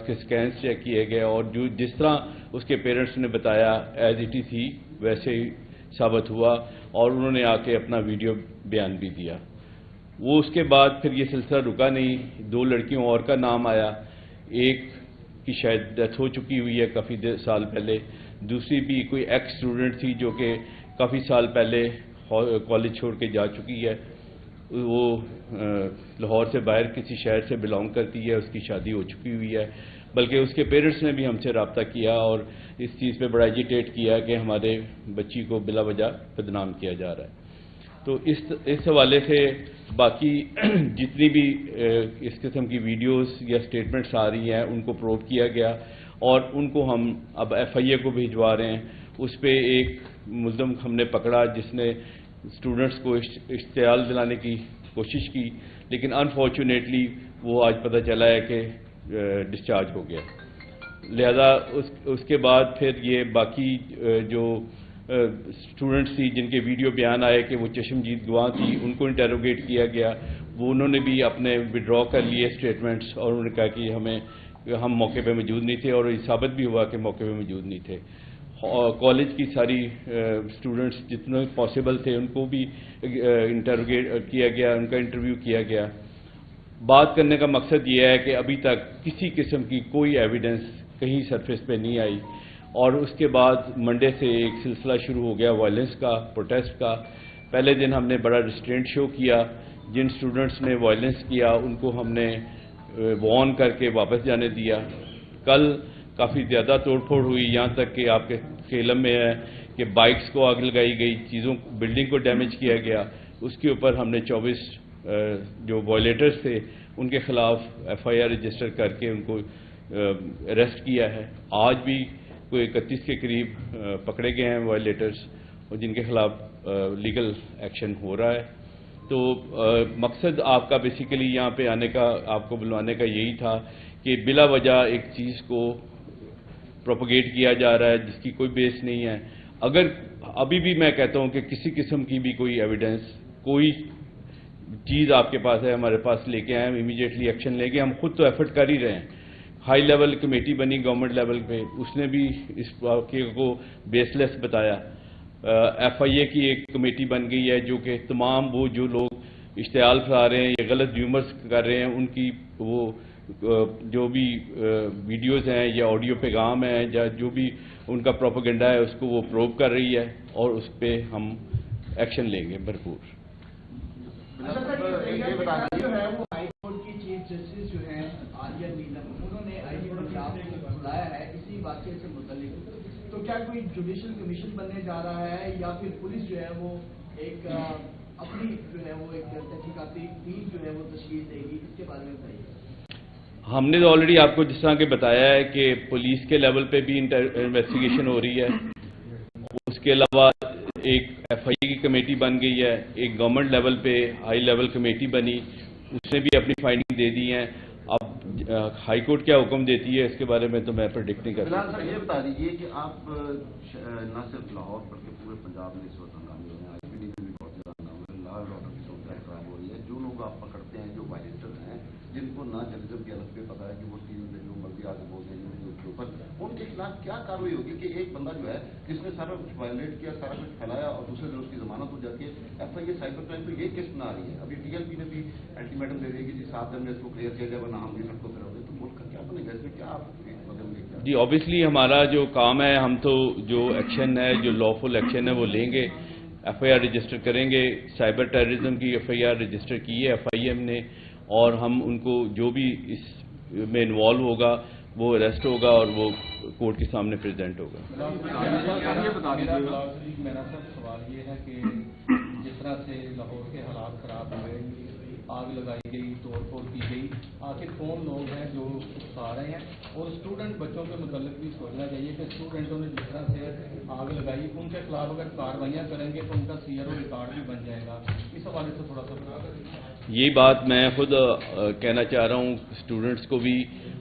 اس کے سکینس چیک کیے گئے اور جو جس طرح اس کے پیرنٹس نے بتایا ایز اٹ از ہی ویسے ہی ثابت ہوا اور انہوں نے آ کے اپنا ویڈیو بیان بھی دیا. وہ اس کے بعد پھر یہ سلسلہ رکا نہیں. 2 لڑکیوں اور کا نام آیا. ایک کی شاید ڈیتھ ہو چکی ہوئی ہے کافی سال پہلے, دوسری بھی کوئی ایکس اسٹوڈنٹ تھی جو کہ کافی سال پہلے کالج چھوڑ کے جا چکی ہے. وہ لاہور سے باہر کسی شہر سے بلانگ کرتی ہے, اس کی شادی ہو چکی ہوئی ہے. بلکہ اس کے پیرنٹس نے بھی ہم سے رابطہ کیا اور اس چیز پہ بڑا ایجیٹیٹ کیا کہ ہمارے بچی کو بلا وجہ بدنام کیا جا رہا ہے. تو اس حوالے سے باقی جتنی بھی اس قسم کی ویڈیوز یا اسٹیٹمنٹس آ رہی ہیں ان کو پروو کیا گیا اور ان کو ہم اب ایف آئی اے کو بھجوا رہے ہیں. اس پہ ایک ملزم ہم نے پکڑا جس نے اسٹوڈنٹس کو اشتعال دلانے کی کوشش کی, لیکن انفارچونیٹلی وہ آج پتہ چلا ہے کہ ڈسچارج ہو گیا. لہذا اس کے بعد پھر یہ باقی جو اسٹوڈنٹس تھی جن کے ویڈیو بیان آئے کہ وہ چشمدید گواہ تھی, ان کو انٹیروگیٹ کیا گیا. وہ انہوں نے بھی اپنے وڈرا کر لیے اسٹیٹمنٹس اور انہوں نے کہا کہ ہم موقع پہ موجود نہیں تھے, اور یہ ثابت بھی ہوا کہ موقع پہ موجود نہیں تھے. کالج کی ساری اسٹوڈنٹس جتنے پاسبل تھے ان کو بھی انٹیروگیٹ کیا گیا, ان کا انٹرویو کیا گیا. بات کرنے کا مقصد یہ ہے کہ ابھی تک کسی قسم کی کوئی ایویڈنس کہیں سرفیس پہ نہیں آئی, اور اس کے بعد منڈے سے ایک سلسلہ شروع ہو گیا وائلنس کا, پروٹیسٹ کا. پہلے دن ہم نے بڑا ریسٹرینٹ شو کیا. جن اسٹوڈنٹس نے وائلنس کیا ان کو ہم نے وارن کر کے واپس جانے دیا. کل کافی زیادہ توڑ پھوڑ ہوئی, یہاں تک کہ آپ کے علم میں ہے کہ بائکس کو آگ لگائی گئی, بلڈنگ کو ڈیمیج کیا گیا. اس کے اوپر ہم نے 24 جو وائلیٹرز تھے ان کے خلاف ایف آئی آر رجسٹر کر کے ان کو اریسٹ کیا ہے. آج بھی کوئی 31 کے قریب پکڑے گئے ہیں وائلیٹرز, اور جن کے خلاف لیگل ایکشن ہو رہا ہے. تو مقصد آپ کا بیسیکلی یہاں پہ آنے کا, آپ کو بلوانے کا یہی تھا کہ بلا وجہ ایک چیز کو پروپیگیٹ کیا جا رہا ہے جس کی کوئی بیس نہیں ہے. اگر ابھی بھی میں کہتا ہوں کہ کسی قسم کی بھی کوئی ایویڈنس, کوئی چیز آپ کے پاس ہے, ہمارے پاس لے کے آئیں, ہم امیڈیٹلی ایکشن لیں گے. ہم خود تو ایفرٹ کر ہی رہے ہیں. ہائی لیول کمیٹی بنی گورنمنٹ لیول پہ, اس نے بھی اس واقعے کو بیس لیس بتایا. ایف آئی اے کی ایک کمیٹی بن گئی ہے جو کہ تمام وہ جو لوگ اشتعال پھیلا رہے ہیں یا غلط ریومرز کر رہے ہیں ان کی وہ جو بھی ویڈیوز ہیں یا آڈیو پیغام ہیں یا جو بھی ان کا پروپیگنڈا ہے اس کو وہ پروو کر رہی ہے, اور اس پہ ہم ایکشن لیں گے بھرپور. ہائی کورٹ کی چیف جسٹس جو ہیں عالیہ نیلم, انہوں نے آئی جی پنجاب کو بلایا ہے اسی واقعے سے متعلق. تو کیا کوئی جوڈیشل کمیشن بننے جا رہا ہے یا پھر پولیس جو ہے وہ ایک اپنی جو ہے وہ ایک تحقیقاتی ٹیم جو ہے وہ تشکیل دے گی؟ اس کے بارے میں بتائیے. ہم نے تو آلریڈی آپ کو جس طرح کہ بتایا ہے کہ پولیس کے لیول پہ بھی انویسٹیگیشن ہو رہی ہے. اس کے علاوہ ایک ایف آئی اے کی کمیٹی بن گئی ہے, ایک گورنمنٹ لیول پہ ہائی لیول کمیٹی بنی, اس نے بھی اپنی فائنڈنگ دے دی ہیں. اب ہائی کورٹ کیا حکم دیتی ہے اس کے بارے میں تو میں پریڈکٹ نہیں کر سکتا. سر یہ بتا دیجیے کہ آپ نہ صرف لاہور بلکہ پورے پنجاب میں اس وقت ہنگامے ہو رہے ہیں, آئی پی ڈی میں بھی بہت زیادہ ہنگامے ہیں, لا اینڈ آرڈر کی صورت خراب ہو رہی ہے. جو لوگ آپ پکڑتے ہیں جو وائلیٹر ہیں جن کو نہ جرنلزم کے الگ پہ پتا ہے کہ وہ ٹیم میں جو مرضی آگے بولتے ہیں اس کے اوپر, ان کے خلاف کیا کاروائی ہوگی کہ ایک بندہ جو ہے جس نے سارا کچھ وائلیٹ کیا, سارا کچھ پھیلایا اور دوسرے دن اس کی ضمانت ہو جاتی ہے. F I A cyber crime پہ یہ قسط نہ آ رہی ہے. ابھی ٹی ایل پی نے بھی الٹیمیٹم دے دی کہ جی 7 دن میں اس کو کلیئر کیا جائے ورنہ ہم بھی سڑکوں پہ رہتے. تو ملک کا کیا بنے گا اس میں, کیا آپ جی آبویسلی ہمارا جو کام ہے, ہم تو جو ایکشن ہے جو لا فل ایکشن ہے وہ لیں گے. ایف آئی آر رجسٹر کریں گے. سائبر ٹیررزم کی ایف آئی آر رجسٹر کی ہے ایف آئی ایم نے, اور ہم ان کو جو بھی اس میں انوالو ہوگا وہ اریسٹ ہوگا اور وہ کورٹ کے سامنے پریزنٹ ہوگا. میرا سوال یہ ہے کہ جس طرح سے لاہور کے حالات خراب ہوئے, آگ لگائی گئی, توڑ پھوڑ کی گئی, آخر کون لوگ ہیں جو اکسا رہے ہیں؟ اور اسٹوڈنٹ بچوں کے متعلق بھی سوچنا چاہیے کہ اسٹوڈنٹوں نے جس طرح سے آگ لگائی ان کے خلاف اگر کارروائیاں کریں گے تو ان کا سی آر او ریکارڈ بھی بن جائے گا. اس حوالے سے تھوڑا سا بتا دیں. یہی بات میں خود کہنا چاہ رہا ہوں اسٹوڈنٹس کو بھی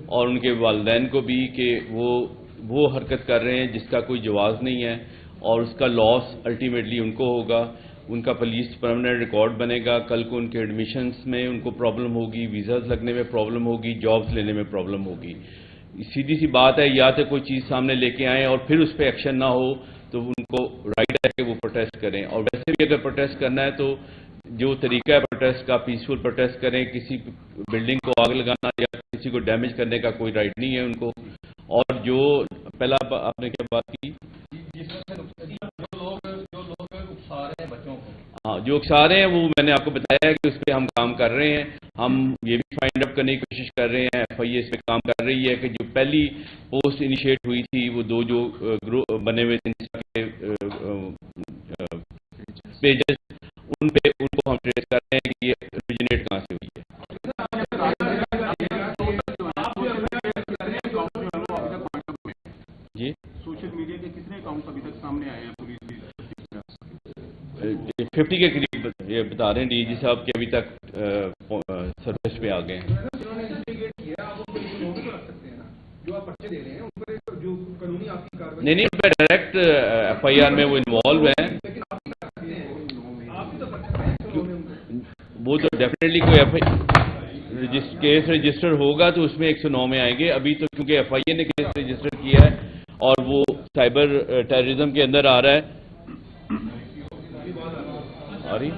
اور ان کے والدین کو بھی کہ وہ حرکت کر رہے ہیں جس کا کوئی جواز نہیں ہے, اور اس کا لاس الٹیمیٹلی ان کو ہوگا. ان کا پولیس پرماننٹ ریکارڈ بنے گا. کل کو ان کے ایڈمیشنز میں ان کو پرابلم ہوگی, ویزاز لگنے میں پرابلم ہوگی, جابز لینے میں پرابلم ہوگی. सीधी सी बात है, या तो कोई चीज़ सामने लेके आएँ और फिर उस पर एक्शन ना हो तो उनको राइट है कि वो प्रोटेस्ट करें। और वैसे भी अगर प्रोटेस्ट करना है तो जो तरीका है प्रोटेस्ट का, पीसफुल प्रोटेस्ट करें। किसी बिल्डिंग को आग लगाना या किसी को डैमेज करने का कोई राइट नहीं है उनको। और जो पहला आपने क्या बात की, जो लोग उकसा रहे हैं बच्चों को, हाँ, जो उकसा रहे हैं वो मैंने आपको बताया है कि उस पर हम काम कर रहे हैं। हम ये भी फाइंड आउट करने की कोशिश कर रहे हैं, FIA इस पे काम कर रही है कि जो पहली पोस्ट इनिशिएट हुई थी वो 2 जो ग्रुप बने हुए थे पेजेस, उनको हम ट्रेस कर रहे हैं कि ये ओरिजिनेट कहाँ से हुई है। जी, सोशल मीडिया के कितने अकाउंट अभी तक सामने आए हैं पुलिस की? 50 के करीब ये बता रहे हैं DG साहब कि अभी तक सर्विस पे आ गए हैं। नहीं, उन पर डायरेक्ट FIR में वो इन्वॉल्व हैं। वो तो डेफिनेटली कोई केस रजिस्टर होगा तो उसमें 109 में आएंगे। अभी तो क्योंकि FIA ने केस रजिस्टर किया है और वो साइबर टेररिज्म के अंदर आ रहा है। सॉरी, ये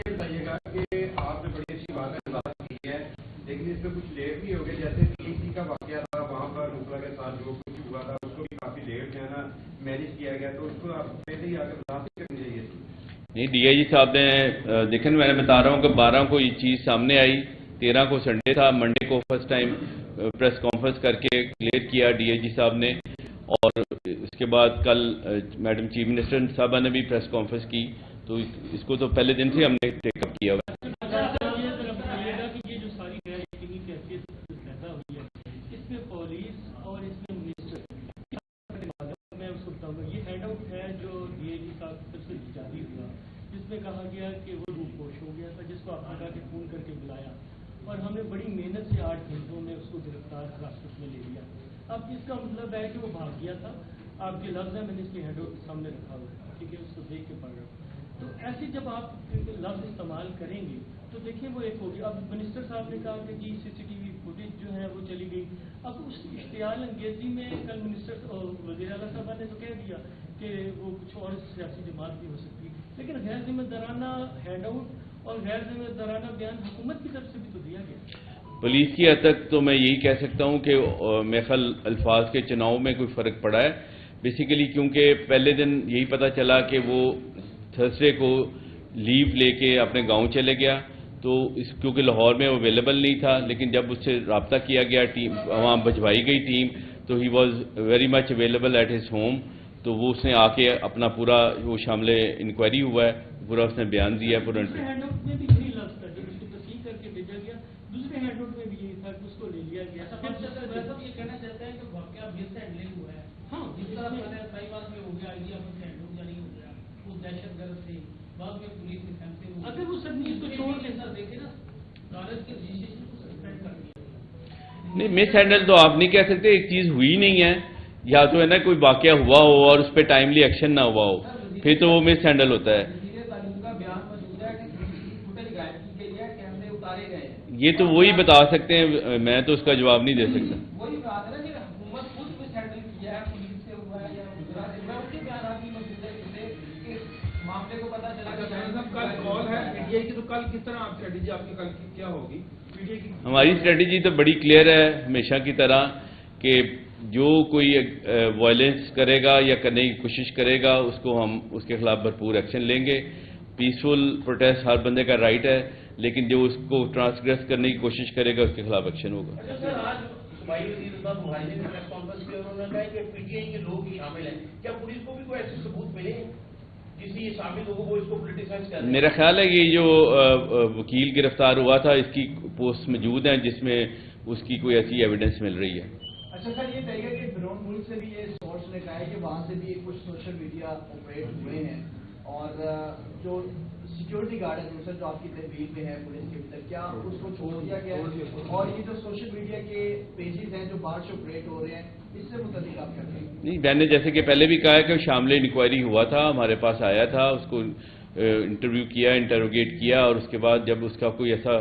बताइएगा कि आपने बड़ी अच्छी बात की है, लेकिन इसमें कुछ लेट भी हो गए। जैसे PEC का वाकया था, वहाँ पर नुसरा के साथ जो कुछ हुआ था उसको भी काफी लेट जो है ना मैनेज किया गया, तो उसको आप पहले ही आकर बता करनी चाहिए। नहीं, DIG साहब ने देखें, मैंने बता रहा हूँ कि 12 को ये चीज़ सामने आई, 13 को संडे था, मंडे को फर्स्ट टाइम प्रेस कॉन्फ्रेंस करके क्लियर किया DIG साहब ने। और इसके बाद कल मैडम चीफ मिनिस्टर साहबा ने भी प्रेस कॉन्फ्रेंस की, तो इसको तो पहले दिन से हमने टेकअप किया हुआ है। ये जो सारी कैफियत पैदा हुई है, इसमें पुलिस और इसमें मिनिस्टर, मैं उसको बताऊंगा, ये हैंड आउट है जो DIG साहब की तरफ से जारी हुआ, जिसमें कहा गया कि वो रूपोश हो गया था, जिसको आपने कहा कि फोन करके बुलाया और हमने बड़ी मेहनत से 8 घंटों में उसको गिरफ्तार हिरासत में ले लिया। अब इसका मतलब है कि वो भाग गया था। आपके लफ्ज़ है, मैंने इसके हैंड आउट सामने रखा हुआ है, ठीक है, उसको देख के पढ़ रहा हूँ। तो ऐसे जब आप लफ्ज़ इस्तेमाल करेंगे तो देखिए वो एक होगी। अब मिनिस्टर साहब ने कहा कि जी CCTV फुटेज जो है वो चली गई। अब उस इश्तियाल अंगेजी में कल मिनिस्टर वज़ीर आला साहब ने तो कह दिया कि वो कुछ और सियासी जमात भी हो सकती है, लेकिन गैर जिम्मेदाराना हैंड आउट और गैर जिम्मेदाराना बयान हुकूमत की तरफ से भी तो दिया गया। पुलिस की हद तक तो मैं यही कह सकता हूँ कि मेरे ख्याल अल्फाज के चुनाव में कोई फ़र्क पड़ा है बेसिकली, क्योंकि पहले दिन यही पता चला कि वो थर्सडे को लीव लेके अपने गांव चले गया, तो क्योंकि लाहौर में वो अवेलेबल नहीं था, लेकिन जब उससे रब्ता किया गया, टीम वहाँ भिजवाई गई टीम, तो he was very much available at his home. तो वो उसने आके अपना पूरा वो शामिल इंक्वायरी हुआ है, पूरा उसने बयान दिया है। पूरा दूसरे हैंडआउट में भी यही था कि उसको ले लिया गया। ये कहना चाहते हैं कि वाकया मिस हैंडलिंग हुआ है। हाँ, जिस तरह पहले कई बार में हो गया, आइडिया में हैंडआउट जारी हो गया, उस दहशतगर्द से बाद में पुलिस ने फैसले हुए। अगर वो सब इसको छोड़ के सर देखे ना, कागज के रजिस्ट्रेशन को सस्पेंड कर दिया। नहीं, मिस हैंडल तो आप नहीं कह सकते, एक चीज़ हुई नहीं है, या तो है ना कोई वाकया हुआ हो और उस पर टाइमली एक्शन ना हुआ हो, फिर तो वो मिस हैंडल होता है। ये तो वही बता सकते हैं, मैं तो उसका जवाब नहीं दे सकता। वही बात है ना कि हुकूमत खुद मिस हैंडल किया है, पुलिस से हुआ है या गुजरात से हुआ है, उसके बयान भी मौजूद है कि मामले को पता चला कि कल कॉल है PTI की, तो कल किस तरह आप स्ट्रेटेजी आपकी कल की क्या होगी? PTI की हमारी स्ट्रेटेजी तो बड़ी क्लियर है हमेशा की तरह कि जो कोई वायलेंस करेगा या करने की कोशिश करेगा उसको हम उसके खिलाफ भरपूर एक्शन लेंगे। पीसफुल प्रोटेस्ट हर बंदे का राइट है, लेकिन जो उसको ट्रांसग्रेस करने की कोशिश करेगा उसके खिलाफ एक्शन होगा। सर, आज सूबाई वज़ीर बुहारी ने प्रेस कॉन्फ्रेंस की और उन्होंने कहा कि PTI के लोग ही शामिल हैं। क्या पुलिस को भी कोई ऐसे सबूत मिले किसी शामिल लोगों को इसको पोलिटिसाइज करने? मेरा ख्याल है कि जो वकील गिरफ्तार हुआ था इसकी पोस्ट मौजूद है जिसमें उसकी कोई ऐसी एविडेंस मिल रही है। अच्छा सर, ये कहेगा कि ड्रोन मुल्क से भी ये सोर्स ने कहा है कि वहाँ से भी कुछ सोशल मीडिया ऑपरेट हुए हैं और जो सिक्योरिटी गार्ड है दूसरा जो आपकी तहवील में है पुलिस के भीतर, क्या उसको छोड़ दिया गया है? और ये जो सोशल मीडिया के पेजेस हैं जो बाहर से ऑपरेट हो रहे हैं, इससे मुताबिक आप क्या कहेंगे? नहीं, मैंने जैसे कि पहले भी कहा है कि शामिल इंक्वायरी हुआ था, हमारे पास आया था, उसको इंटरव्यू किया, इंटरोगेट किया और उसके बाद जब उसका कोई ऐसा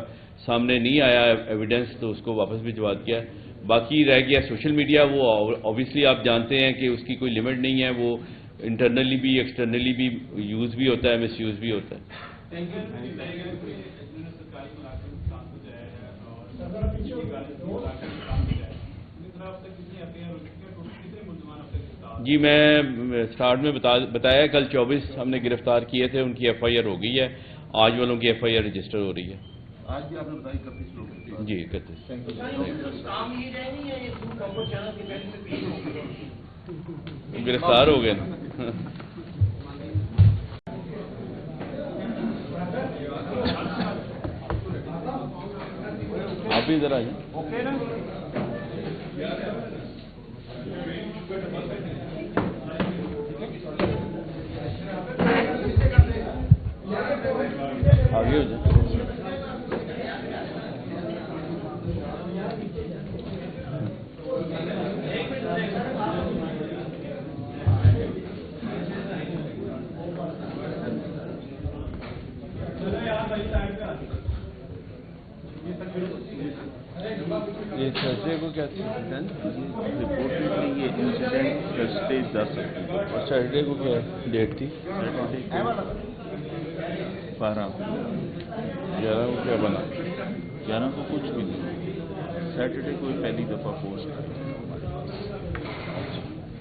सामने नहीं आया एविडेंस तो उसको वापस भिजवा दिया। बाकी रह गया सोशल मीडिया, वो ऑब्वियसली आप जानते हैं कि उसकी कोई लिमिट नहीं है, वो इंटरनली भी एक्सटर्नली भी यूज़ भी होता है, मिस यूज़ भी होता है। जी मैं स्टार्ट में बताया कल 24 हमने गिरफ्तार किए थे, उनकी FIR हो गई है, आज वालों की FIR रजिस्टर हो रही है। आज भी आपने बताई 31 लोग जी 31। काम ये रहेंगे या ये प्रॉपर चैनल के पहले से पेश होंगे? गिरफ्तार हो गए ना। आप भी इधर आइए। आगे हो जाए। ये थर्सडे को क्या रिपोर्ट ये इंसिडेंट थर्सडे 10 और सैटरडे को क्या डेट थी? 12 11 को क्या बना? 11 को कुछ भी नहीं, सैटरडे को पहली दफ़ा पोस्ट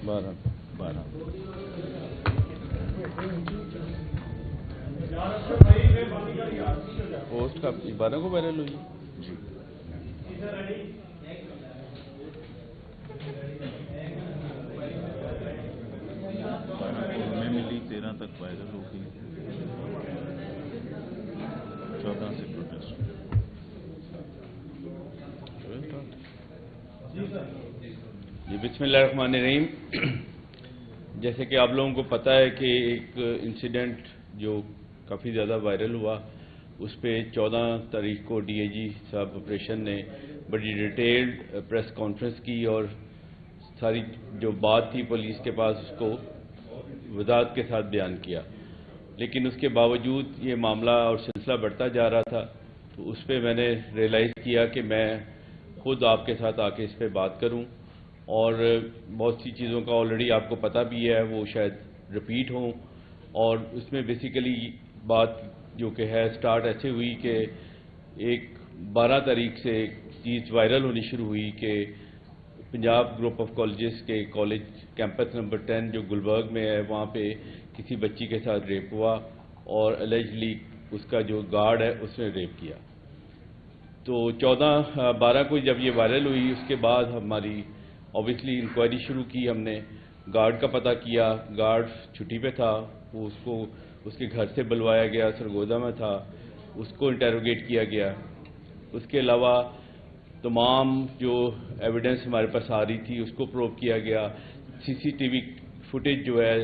12 पोस्ट का 12 को वायरल हुई जी। हमें मिली 13 तक वायरल हो गई, 14 से प्रोटेस्ट। जी बिस्मिल्लाहिर्रहमानिर्रहीम। जैसे कि आप लोगों को पता है कि एक इंसिडेंट जो काफ़ी ज़्यादा वायरल हुआ, उस पर 14 तारीख को DIG साहब ऑपरेशन ने बड़ी डिटेल्ड प्रेस कॉन्फ्रेंस की और सारी जो बात थी पुलिस के पास उसको वज़ाहत के साथ बयान किया। लेकिन उसके बावजूद ये मामला और सिलसिला बढ़ता जा रहा था, तो उस पर मैंने रियलाइज़ किया कि मैं खुद आपके साथ आके इस पर बात करूं, और बहुत सी चीज़ों का ऑलरेडी आपको पता भी है, वो शायद रिपीट हों। और उसमें बेसिकली बात जो कि है स्टार्ट ऐसे हुई कि एक 12 तारीख से एक चीज़ वायरल होनी शुरू हुई कि पंजाब ग्रुप ऑफ कॉलेजेस के कॉलेज कैंपस नंबर 10 जो गुलबर्ग में है, वहाँ पे किसी बच्ची के साथ रेप हुआ और एलिजली उसका जो गार्ड है उसने रेप किया। तो 14-12 को जब ये वायरल हुई, उसके बाद हमारी ऑब्वियसली इंक्वायरी शुरू की हमने। गार्ड का पता किया, गार्ड छुट्टी पे था, वो उसको उसके घर से बुलवाया गया, सरगोदा में था, उसको इंटेरोगेट किया गया। उसके अलावा तमाम जो एविडेंस हमारे पास आ रही थी उसको प्रूव किया गया। CCTV फुटेज जो है,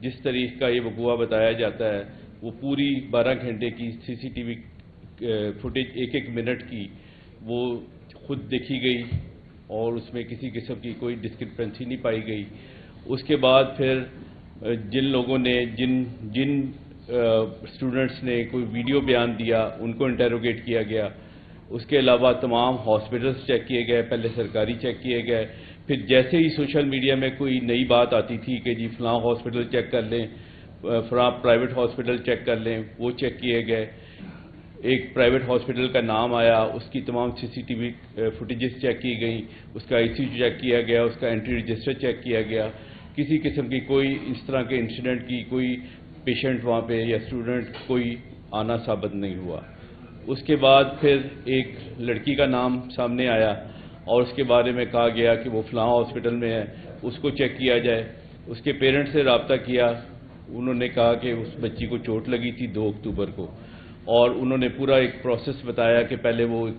जिस तरीक़ का ये वक़ुआ बताया जाता है, वो पूरी 12 घंटे की CCTV फुटेज 1-1 मिनट की वो खुद देखी गई और उसमें किसी किस्म की कोई डिस्क्रिपेंसी नहीं पाई गई। उसके बाद फिर जिन लोगों ने जिन स्टूडेंट्स ने कोई वीडियो बयान दिया उनको इंटेरोगेट किया गया। उसके अलावा तमाम हॉस्पिटल्स चेक किए गए, पहले सरकारी चेक किए गए, फिर जैसे ही सोशल मीडिया में कोई नई बात आती थी कि जी फलां हॉस्पिटल चेक कर लें, फलां प्राइवेट हॉस्पिटल चेक कर लें, वो चेक किए गए। एक प्राइवेट हॉस्पिटल का नाम आया, उसकी तमाम CCTV फुटेजेस चेक की गई, उसका ICU चेक किया गया, उसका एंट्री रजिस्टर चेक किया गया। किसी किस्म की कोई इस तरह के इंसिडेंट की कोई पेशेंट वहाँ पे या स्टूडेंट कोई आना साबित नहीं हुआ। उसके बाद फिर एक लड़की का नाम सामने आया और उसके बारे में कहा गया कि वो फलां हॉस्पिटल में है, उसको चेक किया जाए। उसके पेरेंट्स से रब्ता किया, उन्होंने कहा कि उस बच्ची को चोट लगी थी 2 अक्टूबर को, और उन्होंने पूरा एक प्रोसेस बताया कि पहले वो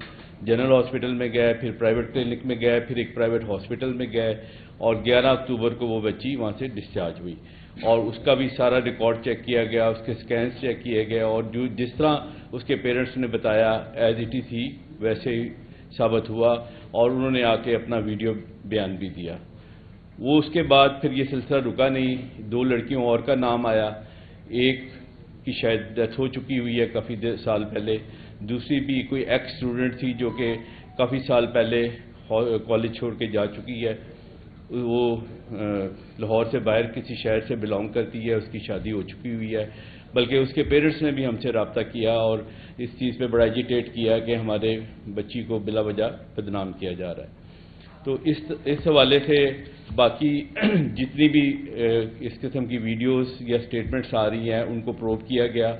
जनरल हॉस्पिटल में गए, फिर प्राइवेट क्लिनिक में गए, फिर एक प्राइवेट हॉस्पिटल में गए, और 11 अक्टूबर को वो बच्ची वहाँ से डिस्चार्ज हुई। और उसका भी सारा रिकॉर्ड चेक किया गया, उसके स्कैन्स चेक किए गए, और जो जिस तरह उसके पेरेंट्स ने बताया एज इट इज़ ही वैसे ही साबित हुआ, और उन्होंने आके अपना वीडियो बयान भी दिया। वो उसके बाद फिर ये सिलसिला रुका नहीं, 2 लड़कियों और का नाम आया। एक की शायद डेथ हो चुकी हुई है काफ़ी साल पहले, دوسری بھی کوئی ایکس اسٹوڈنٹ تھی جو کہ کافی سال پہلے کالج چھوڑ کے جا چکی ہے. وہ لاہور سے باہر کسی شہر سے بلانگ کرتی ہے, اس کی شادی ہو چکی ہوئی ہے. بلکہ اس کے پیرنٹس نے بھی ہم سے رابطہ کیا اور اس چیز پہ بڑا ایجیٹیٹ کیا کہ ہمارے بچی کو بلا وجہ بدنام کیا جا رہا ہے. تو اس حوالے سے باقی جتنی بھی اس قسم کی ویڈیوز یا اسٹیٹمنٹس آ رہی ہیں ان کو پروب کیا گیا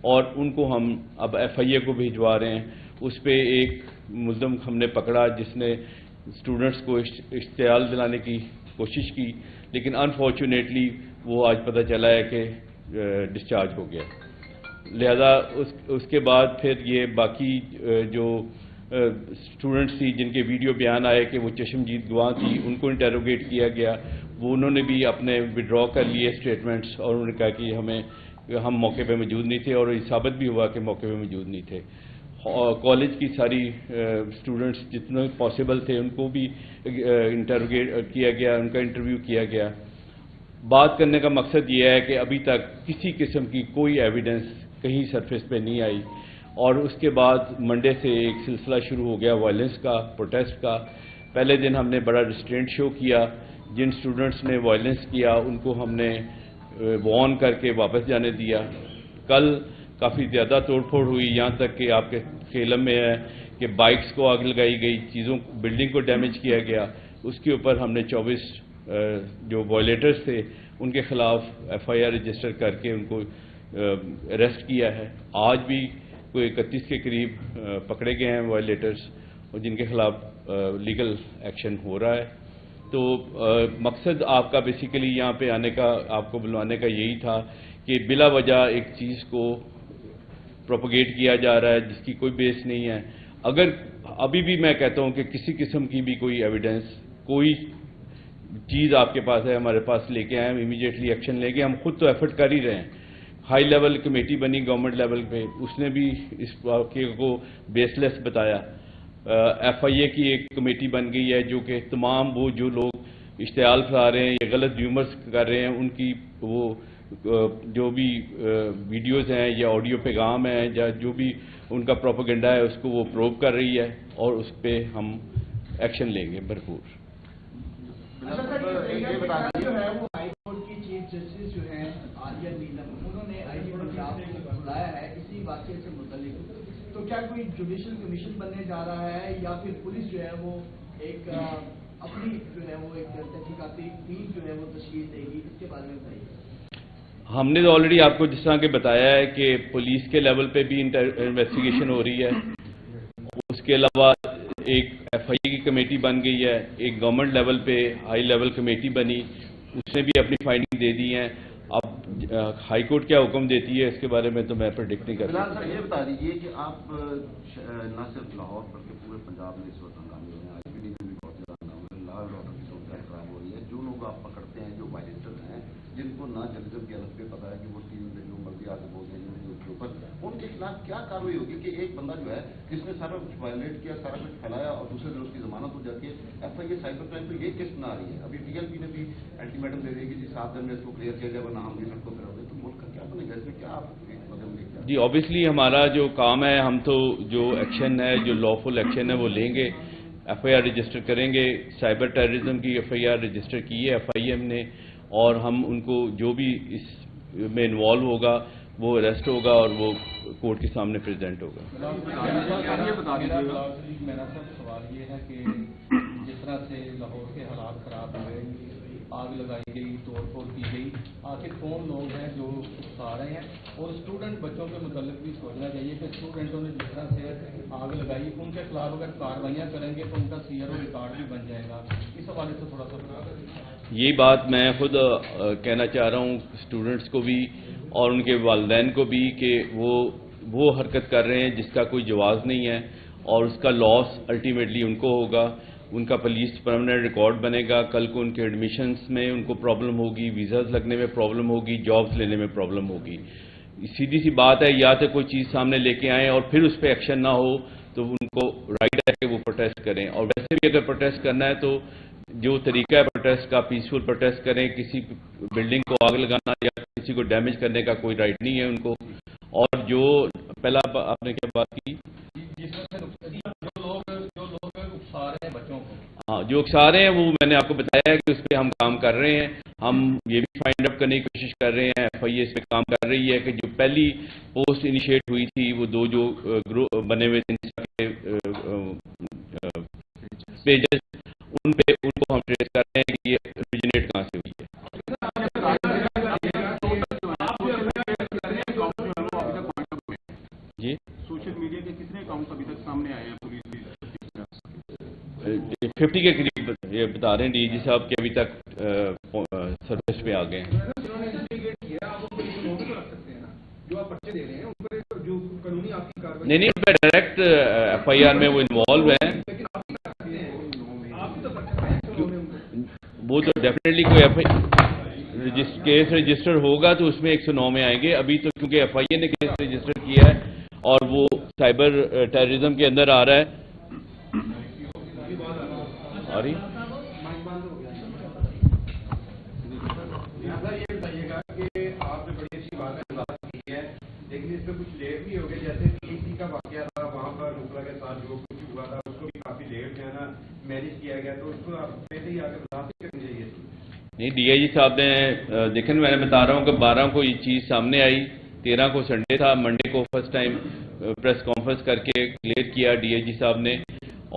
اور ان کو ہم اب ایف آئی اے کو بھیجوا رہے ہیں. اس پہ ایک ملزم ہم نے پکڑا جس نے اسٹوڈنٹس کو اشتعال دلانے کی کوشش کی, لیکن انفارچونیٹلی وہ آج پتہ چلا ہے کہ ڈسچارج ہو گیا. لہذا اس کے بعد پھر یہ باقی جو اسٹوڈنٹس تھی جن کے ویڈیو بیان آئے کہ وہ چشمدید گواہ تھی, ان کو انٹیروگیٹ کیا گیا. وہ انہوں نے بھی اپنے ودرا کر لیے اسٹیٹمنٹس اور انہوں نے کہا کہ ہم موقع پہ موجود نہیں تھے, اور یہ ثابت بھی ہوا کہ موقع پہ موجود نہیں تھے. کالج کی ساری اسٹوڈنٹس جتنے پاسبل تھے ان کو بھی انٹیروگیٹ کیا گیا, ان کا انٹرویو کیا گیا. بات کرنے کا مقصد یہ ہے کہ ابھی تک کسی قسم کی کوئی ایویڈنس کہیں سرفیس پہ نہیں آئی, اور اس کے بعد منڈے سے ایک سلسلہ شروع ہو گیا وائلنس کا, پروٹیسٹ کا. پہلے دن ہم نے بڑا ریسٹرینٹ شو کیا. جن اسٹوڈنٹس نے وائلنس کیا ان کو ہم نے وارن کر کے واپس جانے دیا. کل کافی زیادہ توڑ پھوڑ ہوئی, یہاں تک کہ آپ کے علم میں ہے کہ بائکس کو آگ لگائی گئی, بلڈنگ کو ڈیمیج کیا گیا. اس کے اوپر ہم نے 24 جو وائلیٹرز تھے ان کے خلاف ایف آئی آر رجسٹر کر کے ان کو اریسٹ کیا ہے. آج بھی کوئی 31 کے قریب پکڑے گئے ہیں وائلیٹرز, اور جن کے خلاف لیگل ایکشن ہو رہا ہے. تو مقصد آپ کا بیسیکلی یہاں پہ آنے کا, آپ کو بلوانے کا یہی تھا کہ بلا وجہ ایک چیز کو پروپیگیٹ کیا جا رہا ہے جس کی کوئی بیس نہیں ہے. اگر ابھی بھی میں کہتا ہوں کہ کسی قسم کی بھی کوئی ایویڈنس, کوئی چیز آپ کے پاس ہے, ہمارے پاس لے کے آئیں, ہم امیڈیٹلی ایکشن لیں گے. ہم خود تو ایفرٹ کر ہی رہے ہیں. ہائی لیول کمیٹی بنی گورنمنٹ لیول پہ, اس نے بھی اس واقعے کو بیس لیس بتایا. ایف آئی اے کی ایک کمیٹی بن گئی ہے جو کہ تمام وہ جو لوگ اشتعال پھیلا رہے ہیں یا غلط ریومرز کر رہے ہیں ان کی وہ جو بھی ویڈیوز ہیں یا آڈیو پیغام ہیں یا جو بھی ان کا پروپیگنڈا ہے اس کو وہ پروب کر رہی ہے, اور اس پہ ہم ایکشن لیں گے بھرپور. جو ہے وہ ہائی کورٹ کی چیف جسٹس جو ہیں عالیہ نیلم, انہوں نے آئی جی پنجاب کو بلایا ہے اسی واقعے سے متعلق. تو کیا کوئی جوڈیشل کمیشن بننے جا رہا ہے یا پھر پولیس جو ہے وہ ایک اپنی جو ہے وہ ایک تحقیقاتی ٹیم جو ہے وہ تشکیل دے گی, اس کے بارے میں بتائیے. ہم نے تو آلریڈی آپ کو جس طرح کہ بتایا ہے کہ پولیس کے لیول پہ بھی انویسٹیگیشن ہو رہی ہے. اس کے علاوہ ایک ایف آئی اے کی کمیٹی بن گئی ہے, ایک گورنمنٹ لیول پہ ہائی لیول کمیٹی بنی, اس نے بھی اپنی فائنڈنگ دے دی ہیں. اب ہائی کورٹ کیا حکم دیتی ہے اس کے بارے میں تو میں پریڈکٹ نہیں کر سکتا. فی الحال سر یہ بتا دیجیے کہ آپ نہ صرف لاہور بلکہ پورے پنجاب میں اس وقت ہنگامے ہو رہے ہیں, آئی پی ڈی میں بھی بہت زیادہ ہنگامے ہیں, لا اینڈ آرڈر کی صورت خراب ہو رہی ہے. جو لوگ آپ پکڑتے ہیں جو وائلیٹر ہیں جن کو نہ جرنلزم کی حالت پہ پتا ہے کہ وہ ٹیم میں جو مرضی آگے بول رہے ہیں کے اوپر, ان کے خلاف کیا کاروائی ہوگی کہ ایک بندہ جو ہے جس نے سارا کچھ وائلیٹ کیا, سارا کچھ پھیلایا اور دوسرے دن اس کی ضمانت ہو جاتی ہے. F I A cyber crime پہ یہ کس بنا رہی ہے. ابھی ٹی ایل پی نے بھی الٹیمیٹم دے دی کہ جی 7 دن میں اس کو کلیئر کیا جائے ورنہ ہم بھی سڑکوں پہ رہو گے. تو ملک کا کیا بنے گا اس میں, کیا آپ جی اوبیسلی ہمارا جو کام ہے, ہم تو جو ایکشن ہے, جو لا فل ایکشن ہے وہ لیں گے. ایف آئی آر رجسٹر کریں گے. سائبر ٹیررزم کی ایف آئی آر رجسٹر کی ہے ایف آئی ایم نے, اور ہم ان کو جو بھی اس میں انوالو ہوگا وہ اریسٹ ہوگا اور وہ کورٹ کے سامنے پریزنٹ ہوگا. میرا سوال یہ ہے کہ جس طرح سے لاہور کے حالات خراب ہوئے, آگ لگائی گئی, توڑ پھوڑ کی گئی, آخر کون لوگ ہیں جو اکسا رہے ہیں, اور اسٹوڈنٹ بچوں کے متعلق بھی سوچنا چاہیے کہ اسٹوڈنٹوں نے جس طرح سے آگ لگائی ان کے خلاف اگر کارروائیاں کریں گے تو ان کا سی آر او ریکارڈ بھی بن جائے گا. اس حوالے سے تھوڑا سا بتا دیں. یہی بات میں خود کہنا چاہ رہا ہوں اسٹوڈنٹس کو بھی اور ان کے والدین کو بھی کہ وہ حرکت کر رہے ہیں جس کا کوئی جواز نہیں ہے, اور اس کا لاس الٹیمیٹلی ان کو ہوگا. ان کا پولیس پرماننٹ ریکارڈ بنے گا. کل کو ان کے ایڈمیشنز میں ان کو پرابلم ہوگی, ویزاز لگنے میں پرابلم ہوگی, جابز لینے میں پرابلم ہوگی. سیدھی سی بات ہے, یا تو کوئی چیز سامنے لے کے آئیں اور پھر اس پہ ایکشن نہ ہو تو ان کو رائٹ ہے کہ وہ پروٹیسٹ کریں. اور ویسے بھی اگر پروٹیسٹ کرنا ہے تو جو طریقہ ہے پروٹیسٹ کا, پیسفل پروٹیسٹ کریں. کسی بلڈنگ کو آگ لگانا یا کسی کو ڈیمیج کرنے کا کوئی رائٹ نہیں ہے ان کو. اور جو पहला आपने क्या बात की? जिस तरह से जो लोग उकसा रहे हैं बच्चों को, हाँ, जो उकसा रहे हैं वो मैंने आपको बताया है कि उस पर हम काम कर रहे हैं। हम ये भी फाइंड आउट करने की कोशिश कर रहे हैं, FIA इस पे काम कर रही है कि जो पहली पोस्ट इनिशिएट हुई थी वो दो जो ग्रुप बने हुए थे पेजेस, उनको हम ट्रेस कर रहे हैं कि ये ओरिजिनेट कहाँ से हुई है। जी, सोशल मीडिया के कितने अकाउंट अभी तक सामने आए हैं पुलिस भी 50 के करीब ये बता रहे हैं DIG साहब कि अभी तक सर्विस पे आ गए हैं। नहीं, उन पर डायरेक्ट FIR में वो इन्वॉल्व हैं। वो तो डेफिनेटली कोई केस रजिस्टर होगा तो उसमें 109 में आएंगे। अभी तो क्योंकि FIA ने केस रजिस्टर किया है और वो साइबर टेररिज्म के अंदर आ रहा है। सॉरी, ये बताइएगा कि आपने बड़ी अच्छी बात की है, लेकिन इसमें कुछ लेट भी हो गए। जैसे PEC का वाकया था, वहाँ पर नुकला के साथ जो कुछ हुआ था उसको भी काफी लेट जो है ना मैनेज किया गया, तो उसको आप पहले ही आगे बता करनी चाहिए। नहीं, DIG साहब ने देखें, मैंने बता रहा हूँ कि 12 को ये चीज़ सामने आई, 13 को संडे था, मंडे को फर्स्ट टाइम प्रेस कॉन्फ्रेंस करके क्लियर किया DIG साहब ने,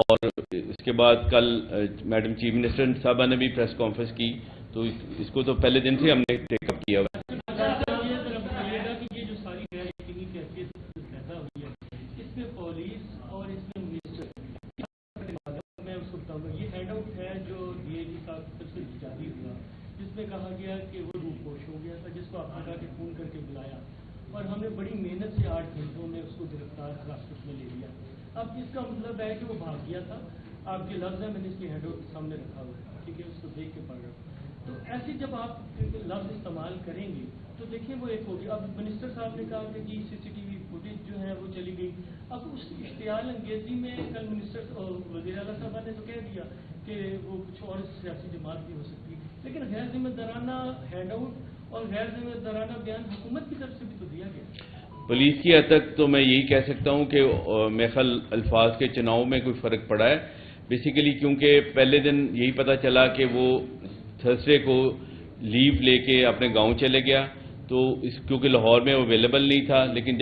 और इसके बाद कल मैडम चीफ मिनिस्टर साहबा ने भी प्रेस कॉन्फ्रेंस की। तो इसको तो पहले दिन से हमने टेकअप किया हुआ है। ये जो सारी इतनी कैफियत पैदा हुई है, इसमें पुलिस और इसमें मिनिस्टर, मैं उसको बताऊंगा, ये हैंड आउट है जो DIG साहब की तरफ से जारी हुआ, जिसमें कहा गया कि वो रूपोश हो गया था, जिसको आपने कहा कि फोन करके बुलाया और हमने बड़ी मेहनत से 8 घंटों में उसको गिरफ्तार हिरासत में ले लिया। अब इसका मतलब है कि वो भाग गया था। आपके लफ्ज़ है, मैंने इसके हैंड आउट सामने रखा हुआ है, ठीक है, उसको देख के पढ़ रहा हूँ। तो ऐसे जब आप लफ्ज़ इस्तेमाल करेंगे तो देखिए वो एक होगी। अब मिनिस्टर साहब ने कहा कि जी CCTV फुटेज जो है वो चली गई। अब उस इश्तियाल अंगेजी में कल मिनिस्टर वज़ीर आला साहब ने तो कह दिया कि वो कुछ और सियासी जमात भी हो सकती है, लेकिन गैर जिम्मेदाराना हैंड आउट और गैर जिम्मेदाराना बयान हुकूमत की तरफ से भी तो दिया गया। पुलिस की हद तक तो मैं यही कह सकता हूँ कि मेरे ख्याल अल्फाज के चुनाव में कोई फ़र्क पड़ा है बेसिकली, क्योंकि पहले दिन यही पता चला कि वो थर्सडे को लीव लेके अपने गांव चले गया, तो क्योंकि लाहौर में वो अवेलेबल नहीं था, लेकिन जब